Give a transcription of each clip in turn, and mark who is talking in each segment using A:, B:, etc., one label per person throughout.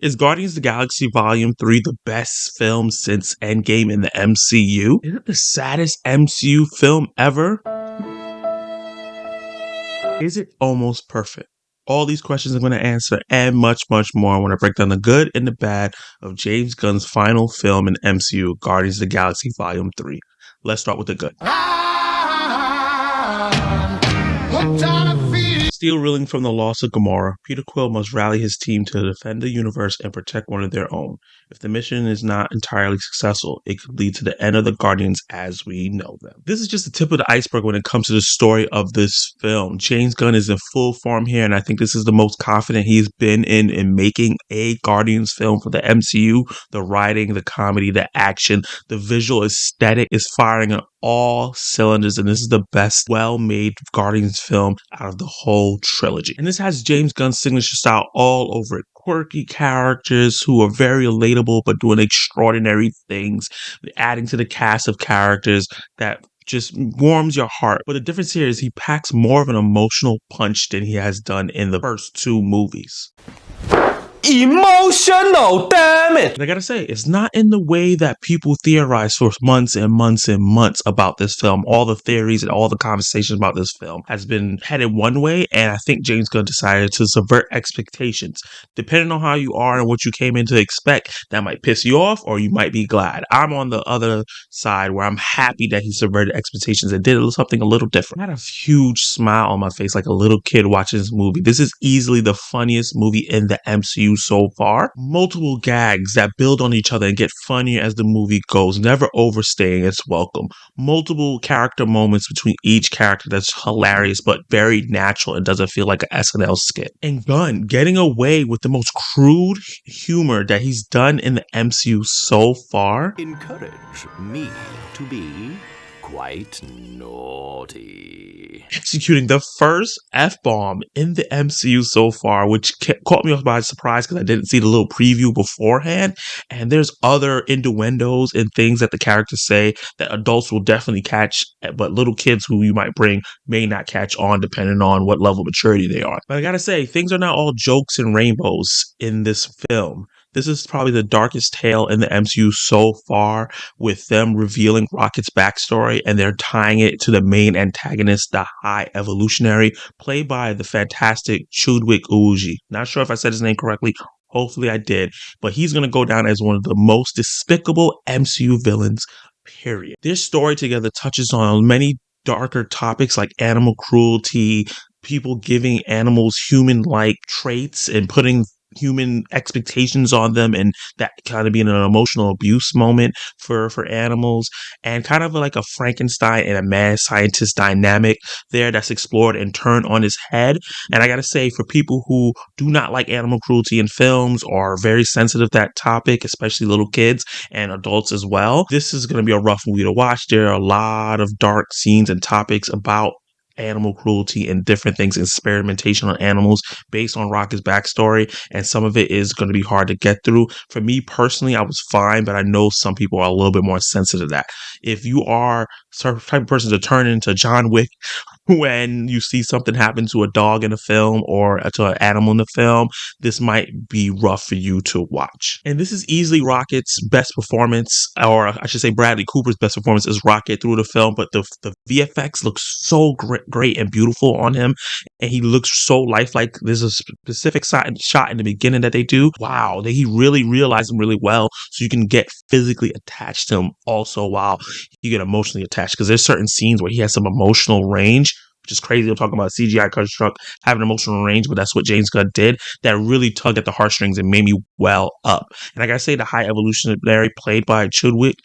A: Is Guardians of the Galaxy Volume 3 the best film since Endgame in the MCU? Is it the saddest MCU film ever? Is it almost perfect? All these questions I'm going to answer and much, much more. I want to break down the good and the bad of James Gunn's final film in MCU, Guardians of the Galaxy Volume 3. Let's start with the good. Still reeling from the loss of Gamora, Peter Quill must rally his team to defend the universe and protect one of their own. If the mission is not entirely successful, it could lead to the end of the Guardians as we know them. This is just the tip of the iceberg when it comes to the story of this film. James Gunn is in full form here, and I think this is the most confident he's been in making a Guardians film for the MCU. The writing, the comedy, the action, the visual aesthetic is firing on all cylinders, and this is the best well-made Guardians film out of the whole trilogy. And this has James Gunn's signature style all over it. Quirky characters who are very relatable but doing extraordinary things, adding to the cast of characters that just warms your heart. But the difference here is he packs more of an emotional punch than he has done in the first two movies.
B: Emotional, damn it!
A: And I gotta say, it's not in the way that people theorize for months and months and months about this film. All the theories and all the conversations about this film has been headed one way, and I think James Gunn decided to subvert expectations. Depending on how you are and what you came in to expect, that might piss you off or you might be glad. I'm on the other side where I'm happy that he subverted expectations and did something a little different. I had a huge smile on my face like a little kid watching this movie. This is easily the funniest movie in the MCU so far. Multiple gags that build on each other and get funnier as the movie goes, never overstaying its welcome. Multiple character moments between each character that's hilarious but very natural and doesn't feel like an SNL skit. And Gunn getting away with the most crude humor that he's done in the MCU so far.
B: Encourage me to be quite naughty.
A: Executing the first F-bomb in the MCU so far, which caught me off by surprise because I didn't see the little preview beforehand. And there's other innuendos and things that the characters say that adults will definitely catch, but little kids who you might bring may not catch on depending on what level of maturity they are. But I gotta say, things are not all jokes and rainbows in this film. This is probably the darkest tale in the MCU so far, with them revealing Rocket's backstory and they're tying it to the main antagonist, the High Evolutionary, played by the fantastic Chudwick Uji. Not sure if I said his name correctly. Hopefully I did. But he's going to go down as one of the most despicable MCU villains, period. This story together touches on many darker topics like animal cruelty, people giving animals human-like traits and putting human expectations on them, and that kind of being an emotional abuse moment for animals, and kind of like a Frankenstein and a mad scientist dynamic there that's explored and turned on its head. And I gotta say, for people who do not like animal cruelty in films or are very sensitive to that topic, especially little kids and adults as well, this is going to be a rough movie to watch. There are a lot of dark scenes and topics about animal cruelty and different things, experimentation on animals based on Rocket's backstory, and some of it is going to be hard to get through. For me personally, I was fine, but I know some people are a little bit more sensitive to that. If you are the type of person to turn into John Wick when you see something happen to a dog in a film or to an animal in the film, this might be rough for you to watch. And this is easily Rocket's best performance, or I should say Bradley Cooper's best performance as Rocket through the film, but the VFX looks so great and beautiful on him, and he looks so lifelike. There's a specific shot in the beginning that they do. Wow, he really realized him really well, so you can get physically attached to him also while you get emotionally attached, because there's certain scenes where he has some emotional range, which is crazy. I'm talking about a CGI construct having emotional range, but that's what James Gunn did. That really tugged at the heartstrings and made me well up. And I gotta say, the High Evolutionary played by Chudwick,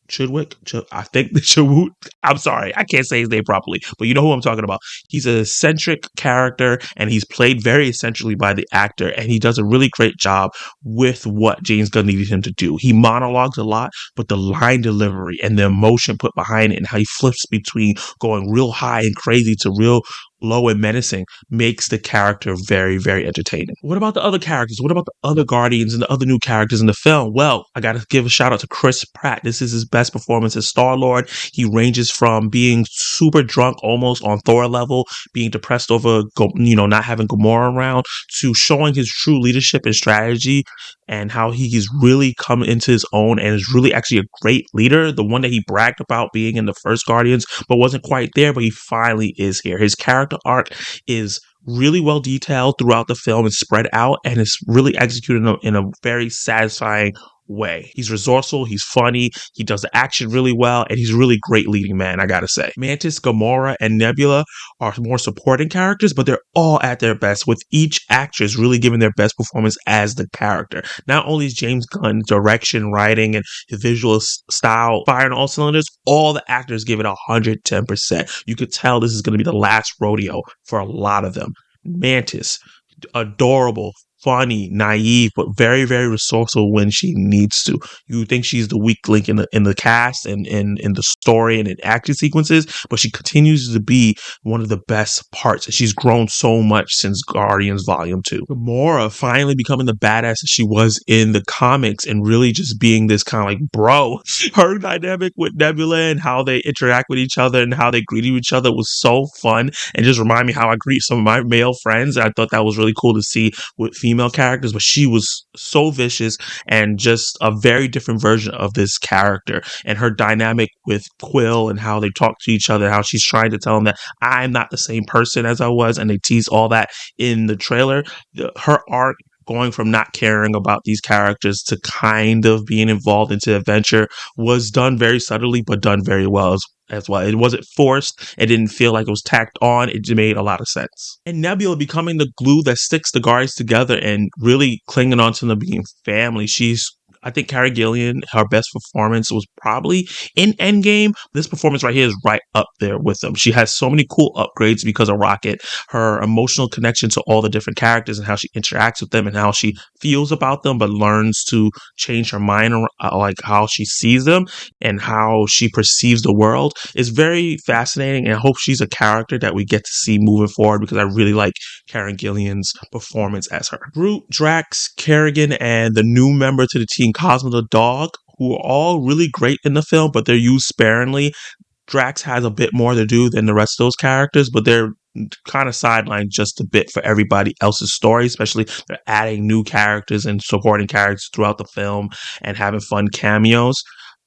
A: I think the Chudwick. I'm sorry, I can't say his name properly, but you know who I'm talking about. He's an eccentric character, and he's played very essentially by the actor, and he does a really great job with what James Gunn needed him to do. He monologues a lot, but the line delivery and the emotion put behind it, and how he flips between going real high and crazy to real low and menacing makes the character very, very entertaining. What about the other characters? What about the other Guardians and the other new characters in the film? Well, I gotta give a shout out to Chris Pratt. This is his best performance as Star-Lord. He ranges from being super drunk, almost on Thor level, being depressed over, not having Gamora around, to showing his true leadership and strategy and how he's really come into his own and is really actually a great leader. The one that he bragged about being in the first Guardians, but wasn't quite there, but he finally is here. His character arc is really well detailed throughout the film and spread out, and it's really executed in a very satisfying way. He's resourceful, he's funny, he does the action really well, and he's really great leading man, I gotta say. Mantis, Gamora, and Nebula are more supporting characters, but they're all at their best, with each actress really giving their best performance as the character. Not only is James Gunn's direction, writing, and his visual style firing all cylinders, all the actors give it 110%. You could tell this is going to be the last rodeo for a lot of them. Mantis, adorable, funny, naive, but very, very resourceful when she needs to. You think she's the weak link in the cast and in the story and in action sequences, but she continues to be one of the best parts. She's grown so much since Guardians Volume 2. Gamora finally becoming the badass that she was in the comics and really just being this kind of like bro. Her dynamic with Nebula and how they interact with each other and how they greet each other was so fun and just remind me how I greet some of my male friends. I thought that was really cool to see with female characters, but she was so vicious and just a very different version of this character. And her dynamic with Quill and how they talk to each other, how she's trying to tell him that I'm not the same person as I was, and they tease all that in the trailer. Her arc going from not caring about these characters to kind of being involved into the adventure was done very subtly, but done very well as well. It wasn't forced. It didn't feel like it was tacked on. It made a lot of sense. And Nebula becoming the glue that sticks the Guardians together and really clinging on to them being family. I think Karen Gillan, her best performance was probably in Endgame. This performance right here is right up there with them. She has so many cool upgrades because of Rocket. Her emotional connection to all the different characters and how she interacts with them and how she feels about them, but learns to change her mind, like how she sees them and how she perceives the world is very fascinating. And I hope she's a character that we get to see moving forward because I really like Karen Gillan's performance as her. Groot, Drax, Kerrigan, and the new member to the team, Cosmo the dog, who are all really great in the film, but they're used sparingly. Drax has a bit more to do than the rest of those characters, but they're kind of sidelined just a bit for everybody else's story, especially they're adding new characters and supporting characters throughout the film and having fun cameos.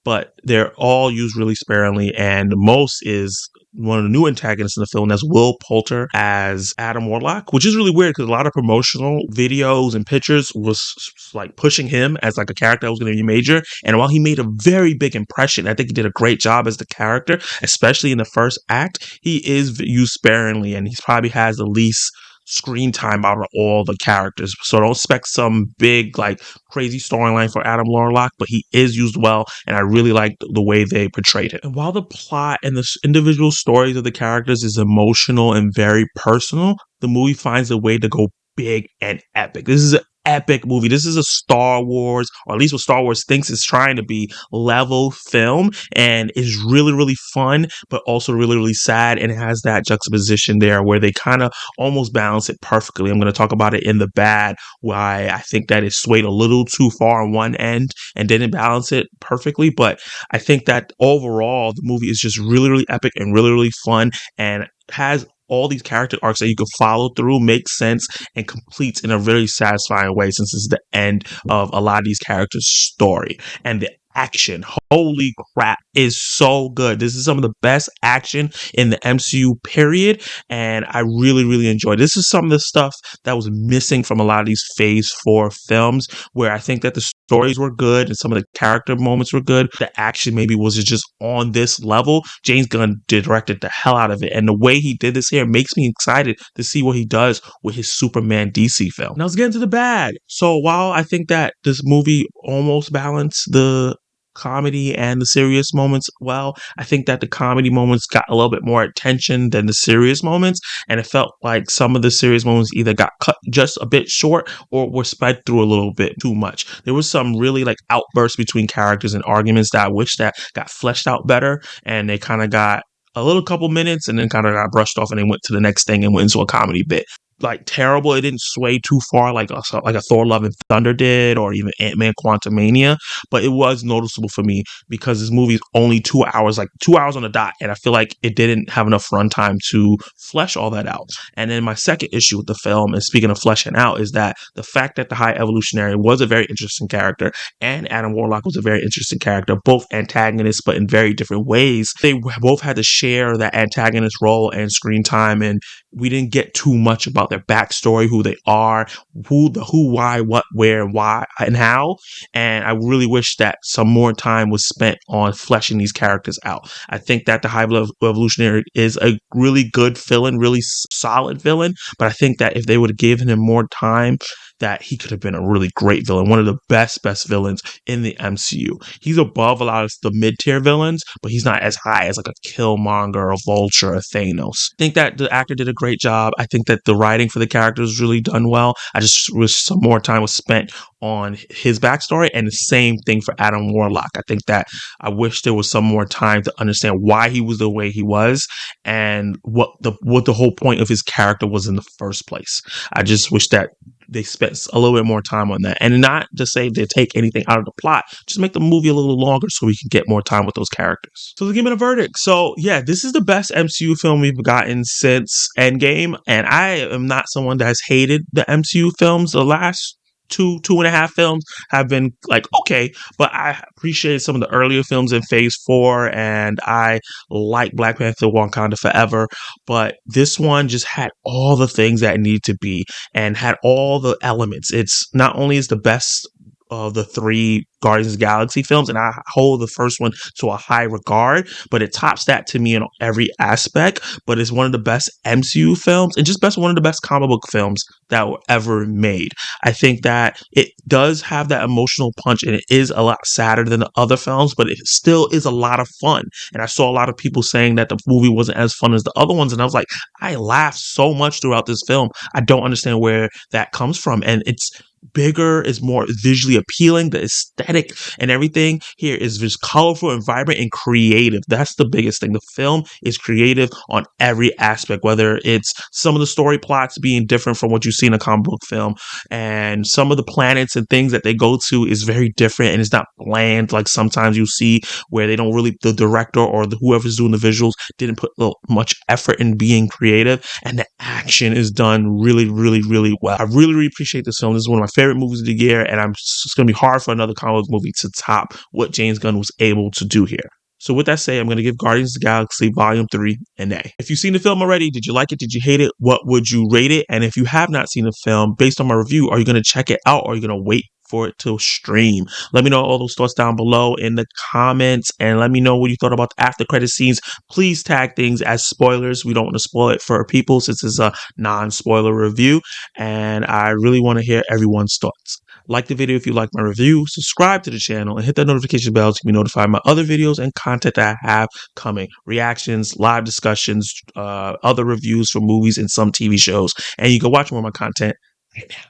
A: But they're all used really sparingly, and most is one of the new antagonists in the film. That's Will Poulter as Adam Warlock, which is really weird because a lot of promotional videos and pictures was like pushing him as like a character that was going to be major. And while he made a very big impression, I think he did a great job as the character, especially in the first act. He is used sparingly, and he probably has the least screen time out of all the characters. So don't expect some big, like, crazy storyline for Adam Warlock, but he is used well, and I really like the way they portrayed it. And while the plot and the individual stories of the characters is emotional and very personal, the movie finds a way to go big and epic. This is an epic movie. This is a Star Wars, or at least what Star Wars thinks it's trying to be, level film, and is really, really fun, but also really, really sad, and it has that juxtaposition there where they kind of almost balance it perfectly. I'm going to talk about it in the bad, why I think that it swayed a little too far on one end and didn't balance it perfectly, but I think that overall the movie is just really, really epic and really, really fun, and has all these character arcs that you can follow through, make sense, and completes in a very satisfying way since it's the end of a lot of these characters' story. And the action, holy crap, is so good. This is some of the best action in the MCU period, and I really, really enjoyed it. This is some of the stuff that was missing from a lot of these Phase 4 films, where I think that the stories were good and some of the character moments were good. The action maybe was just on this level. James Gunn directed the hell out of it, and the way he did this here makes me excited to see what he does with his Superman DC film. Now let's get into the bad. So while I think that this movie almost balanced the comedy and the serious moments well, I think that the comedy moments got a little bit more attention than the serious moments, and it felt like some of the serious moments either got cut just a bit short or were sped through a little bit too much. There was some really like outbursts between characters and arguments that I wish that got fleshed out better, and they kind of got a little couple minutes and then kind of got brushed off and then went to the next thing and went into a comedy bit. Like terrible, it didn't sway too far like a Thor: Love and Thunder did, or even Ant-Man: Quantumania, but it was noticeable for me because this movie is only 2 hours, like 2 hours on the dot, and I feel like it didn't have enough runtime to flesh all that out. And then my second issue with the film, and speaking of fleshing out, is that the fact that the High Evolutionary was a very interesting character and Adam Warlock was a very interesting character, both antagonists but in very different ways. They both had to share that antagonist role and screen time, and we didn't get too much about their backstory, who they are, who, why, what, where, why, and how. And I really wish that some more time was spent on fleshing these characters out. I think that the High Evolutionary is a really good villain, really solid villain, but I think that if they would have given him more time, that he could have been a really great villain, one of the best villains in the MCU. He's above a lot of the mid-tier villains, but he's not as high as like a Killmonger, a Vulture, a Thanos. I think that the actor did a great job. I think that the writing for the character was really done well. I just wish some more time was spent on his backstory, and the same thing for Adam Warlock. I think that I wish there was some more time to understand why he was the way he was and what the whole point of his character was in the first place. I just wish that they spent a little bit more time on that, and not to say they take anything out of the plot, just make the movie a little longer so we can get more time with those characters. So let's give it a verdict. So yeah, this is the best MCU film we've gotten since Endgame, and I am not someone that has hated the MCU films. The last two and a half films have been like okay, but I appreciate some of the earlier films in Phase 4, and I like Black Panther: Wakanda Forever, but this one just had all the things that it needed to be and had all the elements. It's not only is the best of the three Guardians of the Galaxy films, and I hold the first one to a high regard, but it tops that to me in every aspect. But it's one of the best MCU films and just one of the best comic book films that were ever made. I think that it does have that emotional punch, and it is a lot sadder than the other films, but it still is a lot of fun. And I saw a lot of people saying that the movie wasn't as fun as the other ones, and I was like, I laughed so much throughout this film. I don't understand where that comes from, and it's bigger, is more visually appealing. The aesthetic and everything here is just colorful and vibrant and creative. That's the biggest thing. The film is creative on every aspect, whether it's some of the story plots being different from what you see in a comic book film, and some of the planets and things that they go to is very different, and it's not bland like sometimes you see where they don't really, the director or whoever's doing the visuals didn't put much effort in being creative, and the action is done really, really, really well. I really, really appreciate this film. This is one of my favorite movies of the year, and it's going to be hard for another comic book movie to top what James Gunn was able to do here. So with that said, I'm going to give Guardians of the Galaxy Volume 3 an A. If you've seen the film already, did you like it? Did you hate it? What would you rate it? And if you have not seen the film, based on my review, are you going to check it out or are you going to wait for it to stream? Let me know all those thoughts down below in the comments, and let me know what you thought about the after credit scenes. Please tag things as spoilers. We don't want to spoil it for our people since it's a non-spoiler review, and I really want to hear everyone's thoughts. Like the video if you like my review, subscribe to the channel, and hit that notification bell to be notified of my other videos and content that I have coming. Reactions, live discussions, other reviews for movies and some TV shows. And you can watch more of my content right now.